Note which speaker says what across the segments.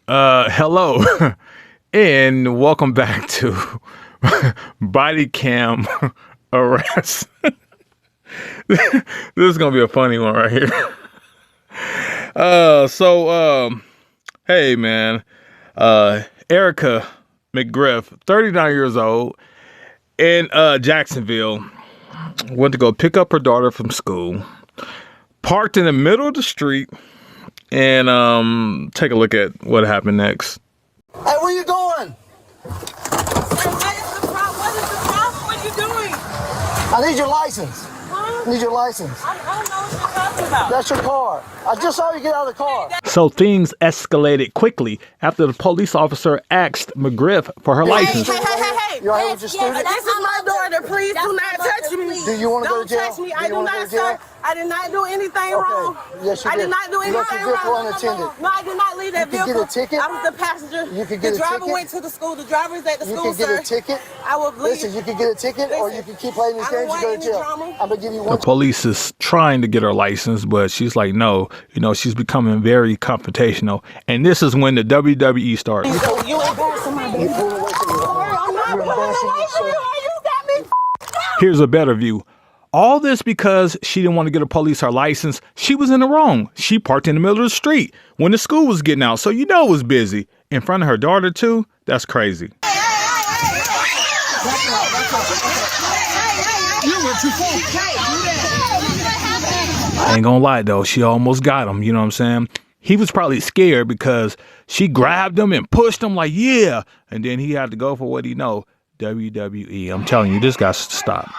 Speaker 1: Hello, and welcome back to Bodycam Arrest. This is gonna be a funny one right here. Hey man, Erica McGriff, 39 years old, in Jacksonville, went to go pick up her daughter from school, parked in the middle of the street, and take a look at what happened next.
Speaker 2: Hey, where you going?
Speaker 3: What is the problem? What is the problem? What are you doing?
Speaker 2: I need your license.
Speaker 3: Huh?
Speaker 2: I need your license.
Speaker 3: I don't know what you're talking about.
Speaker 2: That's your car. I just saw you get out of the car.
Speaker 1: So things escalated quickly after the police officer asked McGriff for her license.
Speaker 3: Hey.
Speaker 2: You all right with your student?
Speaker 3: This is my daughter. Please do not touch me.
Speaker 2: Do you want to go to jail?
Speaker 3: Don't touch me. I do not, sir. I did not do anything wrong.
Speaker 2: Yes, you
Speaker 3: I did not do
Speaker 2: You left
Speaker 3: anything
Speaker 2: your vehicle
Speaker 3: wrong.
Speaker 2: unattended.
Speaker 3: No, I did not leave that
Speaker 2: You could
Speaker 3: vehicle.
Speaker 2: get a ticket.
Speaker 3: I was the passenger.
Speaker 2: You could get
Speaker 3: the
Speaker 2: a
Speaker 3: driver
Speaker 2: ticket.
Speaker 3: went to the school. The driver is at the
Speaker 2: You
Speaker 3: school,
Speaker 2: can get
Speaker 3: sir.
Speaker 2: a ticket.
Speaker 3: I will leave.
Speaker 2: Listen, you can get a ticket or you can keep playing these
Speaker 3: I don't
Speaker 2: games and
Speaker 3: want
Speaker 2: go to
Speaker 3: any
Speaker 2: jail.
Speaker 3: drama.
Speaker 2: I'm going to give you
Speaker 1: The
Speaker 2: one.
Speaker 1: police is trying to get her license, but she's like, no, she's becoming very confrontational. And this is when the WWE starts.
Speaker 3: You embarrassing my baby.
Speaker 2: Pull away from me.
Speaker 3: I'm not
Speaker 2: You're
Speaker 3: pulling
Speaker 2: embarrassing
Speaker 3: away from you.
Speaker 2: yourself.
Speaker 3: You got me.
Speaker 1: Here's a better view. All this because she didn't want to get the police her license. She was in the wrong. She parked in the middle of the street when the school was getting out. So it was busy. In front of her daughter too? That's crazy.
Speaker 2: You went too far.
Speaker 1: I ain't gonna lie though, she almost got him, you know what I'm saying? He was probably scared because she grabbed him and pushed him like, yeah. And then he had to go for what he know. WWE. I'm telling you, this got to stop.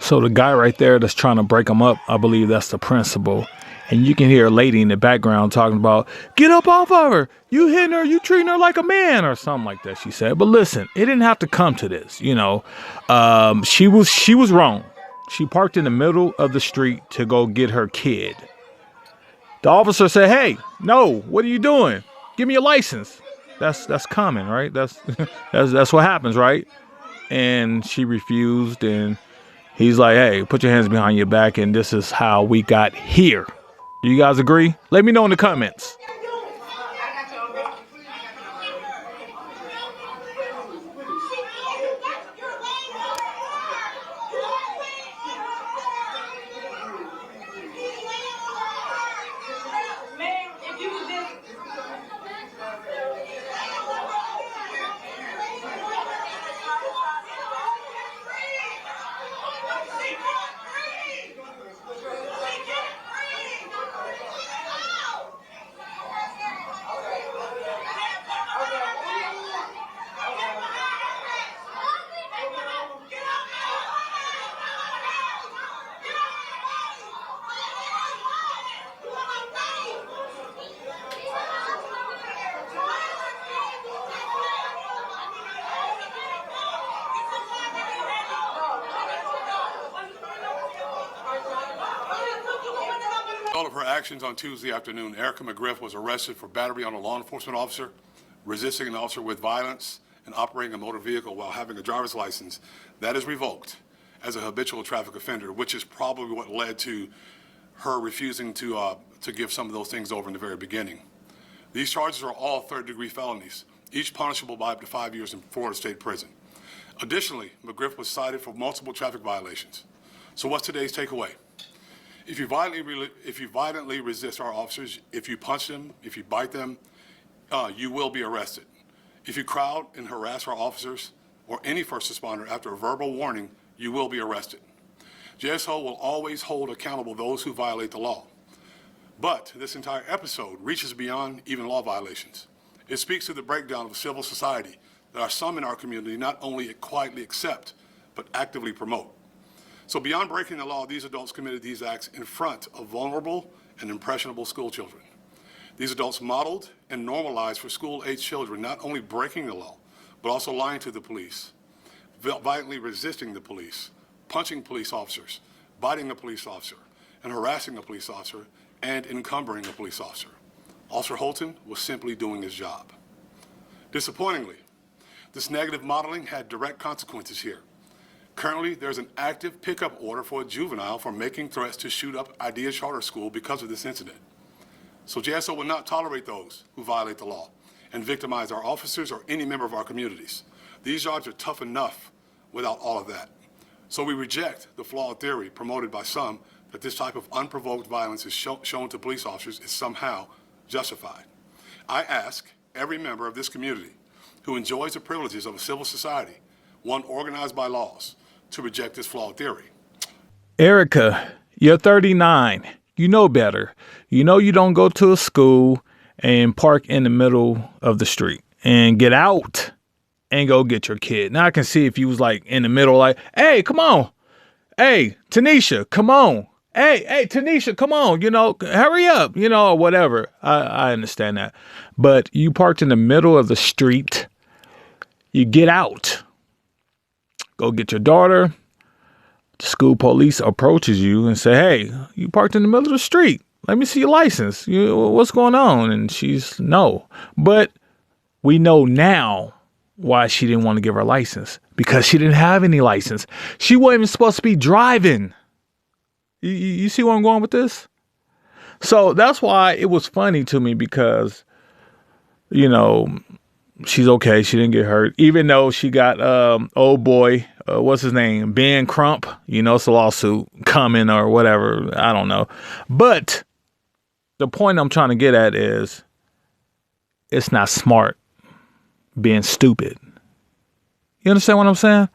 Speaker 1: So the guy right there that's trying to break him up, I believe that's the principal. And you can hear a lady in the background talking about, get up off of her. You hitting her. You treating her like a man or something like that, she said. But listen, it didn't have to come to this. She was wrong. She parked in the middle of the street to go get her kid. The officer said, hey, no, what are you doing? Give me your license. That's common, right? That's what happens, right? And she refused, and he's like, hey, put your hands behind your back, and this is how we got here. Do you guys agree? Let me know in the comments.
Speaker 4: All of her actions on Tuesday afternoon, Erica McGriff was arrested for battery on a law enforcement officer, resisting an officer with violence, and operating a motor vehicle while having a driver's license that is revoked as a habitual traffic offender, which is probably what led to her refusing to give some of those things over in the very beginning. These charges are all third-degree felonies, each punishable by up to 5 years in Florida State Prison. Additionally, McGriff was cited for multiple traffic violations. So what's today's takeaway? If you violently resist our officers, if you punch them, if you bite them, you will be arrested. If you crowd and harass our officers or any first responder after a verbal warning, you will be arrested. JSO will always hold accountable those who violate the law. But this entire episode reaches beyond even law violations. It speaks to the breakdown of civil society that are some in our community not only quietly accept, but actively promote. So beyond breaking the law, these adults committed these acts in front of vulnerable and impressionable school children. These adults modeled and normalized for school-age children not only breaking the law, but also lying to the police, violently resisting the police, punching police officers, biting a police officer, and harassing a police officer, and encumbering a police officer. Officer Holton was simply doing his job. Disappointingly, this negative modeling had direct consequences here. Currently, there's an active pickup order for a juvenile for making threats to shoot up Idea Charter School because of this incident. So JSO will not tolerate those who violate the law and victimize our officers or any member of our communities. These jobs are tough enough without all of that. So we reject the flawed theory promoted by some that this type of unprovoked violence is shown to police officers is somehow justified. I ask every member of this community who enjoys the privileges of a civil society, one organized by laws, to reject this flawed theory.
Speaker 1: Erica, you're 39. You know better. You know you don't go to a school and park in the middle of the street and get out and go get your kid. Now I can see if you was like in the middle, like, hey, come on. Hey, Tanisha, come on. Hey, Tanisha, come on. You know, hurry up, you know, or whatever. I understand that. But you parked in the middle of the street. You get out. Go get your daughter. The school police approaches you and say, hey, you parked in the middle of the street. Let me see your license. What's going on? And she's no. But we know now why she didn't want to give her license, because she didn't have any license. She wasn't even supposed to be driving. You see where I'm going with this? So that's why it was funny to me, because, you know, she's okay. She didn't get hurt, even though she got old boy. What's his name? Ben Crump. You know, it's a lawsuit coming or whatever. I don't know. But the point I'm trying to get at is it's not smart being stupid. You understand what I'm saying?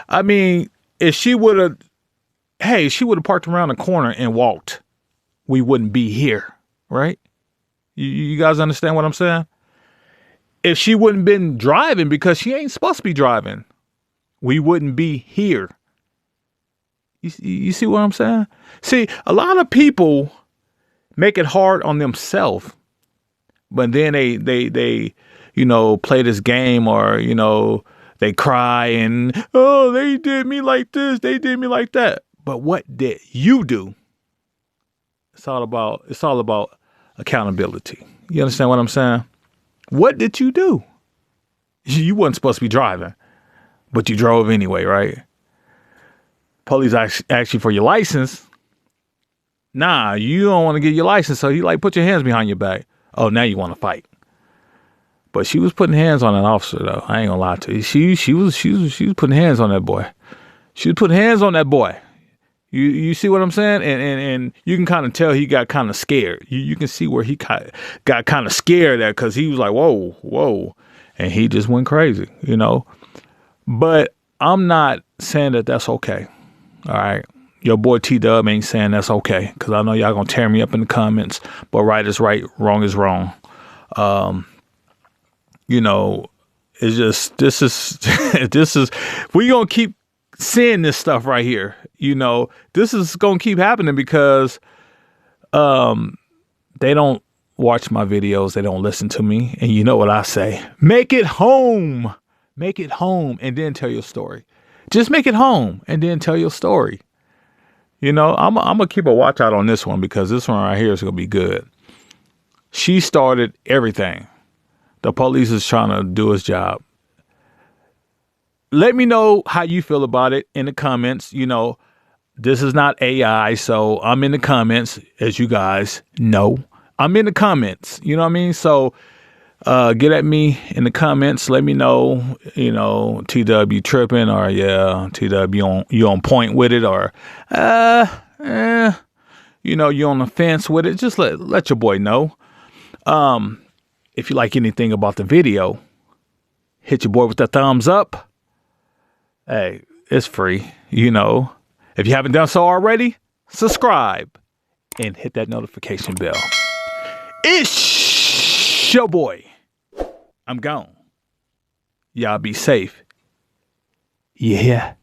Speaker 1: I mean, if she would have, she would have parked around the corner and walked, we wouldn't be here, right? You guys understand what I'm saying? If she wouldn't been driving, because she ain't supposed to be driving, we wouldn't be here. You see what I'm saying? See, a lot of people make it hard on themselves, but then they you know, play this game, or, you know, they cry and, oh, they did me like this, they did me like that. But what did you do? It's all about accountability. You understand what I'm saying? What did you do? You wasn't supposed to be driving, but you drove anyway, right? Police ask you for your license. Nah, you don't want to get your license, so you like put your hands behind your back. Oh, now you want to fight. But she was putting hands on that officer, though. I ain't gonna lie to you. She was putting hands on that boy. She was putting hands on that boy. You see what I'm saying? And you can kind of tell he got kind of scared. You can see where he got kind of scared at, because he was like, whoa. And he just went crazy, you know. But I'm not saying that that's okay. All right. Your boy T-Dub ain't saying that's okay, because I know y'all gonna tear me up in the comments. But right is right, wrong is wrong. You know, it's just, this is, we gonna keep seeing this stuff right here. You know, this is gonna keep happening because they don't watch my videos, they don't listen to me, and you know what I say: make it home, and then tell your story. Just make it home and then tell your story. You know, I'm gonna keep a watch out on this one, because this one right here is gonna be good. She started everything. The police is trying to do his job. Let me know how you feel about it in the comments. You know, this is not AI, so I'm in the comments, as you guys know. I'm in the comments, you know what I mean? So get at me in the comments. Let me know, you know, TW tripping, or yeah, TW you on point with it, or you know, you on the fence with it. Just let your boy know. If you like anything about the video, hit your boy with the thumbs up. Hey, it's free, you know. If you haven't done so already, subscribe and hit that notification bell. It's your boy. I'm gone. Y'all be safe. You hear?